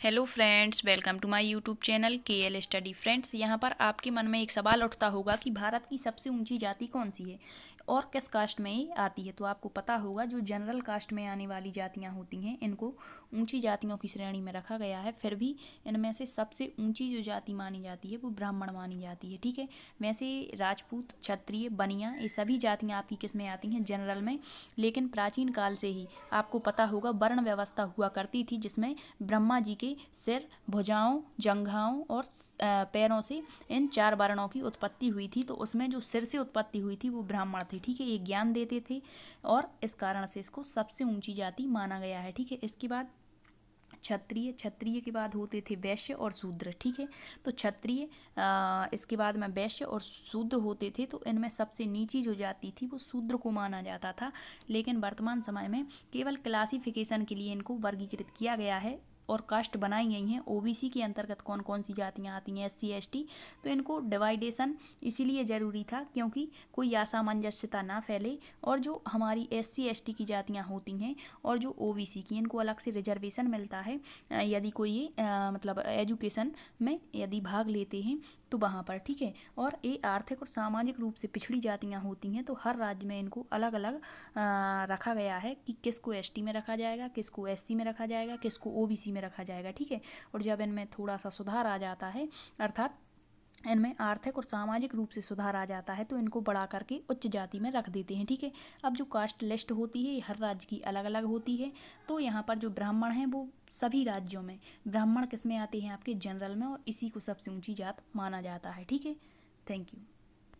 Hello friends, welcome to my YouTube channel KL study. Friends, यहाँ पर आपके मन में एक सवाल उठता होगा कि भारत की सबसे ऊंची जाति कौन सी है और किस कास्ट में ये आती है। तो आपको पता होगा जो जनरल कास्ट में आने वाली जातियाँ होती हैं इनको ऊंची जातियों की श्रेणी में रखा गया है। फिर भी इनमें से सबसे ऊंची जो जाति मानी जाती है वो ब्राह्मण मानी जाती है। ठीक है, वैसे राजपूत, क्षत्रिय, बनिया ये सभी जातियाँ आपकी किस में आती हैं? जनरल में। लेकिन प्राचीन काल से ही आपको पता होगा वर्ण व्यवस्था हुआ करती थी जिसमें ब्रह्मा जी के सिर, भुजाओं, जंघाओं और पैरों से इन चार वर्णों की उत्पत्ति हुई थी। तो उसमें जो सिर से उत्पत्ति हुई थी वो ब्राह्मण थे। ठीक है, ये ज्ञान देते थे और इस कारण से इसको सबसे ऊंची जाति माना गया है। ठीक है, इसके बाद क्षत्रिय, क्षत्रिय के बाद होते थे वैश्य और शूद्र। ठीक है, तो क्षत्रिय इसके बाद में वैश्य और शूद्र होते थे। तो इनमें सबसे नीची जो जाति थी वो शूद्र को माना जाता था। लेकिन वर्तमान समय में केवल क्लासिफिकेशन के लिए इनको वर्गीकृत किया गया है और कास्ट बनाई गई हैं। OBC के अंतर्गत कौन कौन सी जातियाँ आती हैं, SC ST। तो इनको डिवाइडेशन इसीलिए ज़रूरी था क्योंकि कोई असामंजस्यता ना फैले और जो हमारी SC ST की जातियाँ होती हैं और जो OBC की, इनको अलग से रिजर्वेशन मिलता है यदि कोई मतलब एजुकेशन में यदि भाग लेते हैं तो वहाँ पर। ठीक है, और ये आर्थिक और सामाजिक रूप से पिछड़ी जातियाँ होती हैं। तो हर राज्य में इनको अलग अलग रखा गया है कि किसको ST में रखा जाएगा, किसको SC में रखा जाएगा, किसको OBC में रखा जाएगा। ठीक है, और जब इनमें थोड़ा सा सुधार आ जाता है, अर्थात इनमें आर्थिक और सामाजिक रूप से सुधार आ जाता है, तो इनको बढ़ा करके उच्च जाति में रख देते हैं। ठीक है, अब जो कास्ट लिस्ट होती है हर राज्य की अलग अलग होती है। तो यहाँ पर जो ब्राह्मण हैं वो सभी राज्यों में ब्राह्मण किस में आते हैं? आपके जनरल में, और इसी को सबसे ऊंची जात माना जाता है। ठीक है, थैंक यू।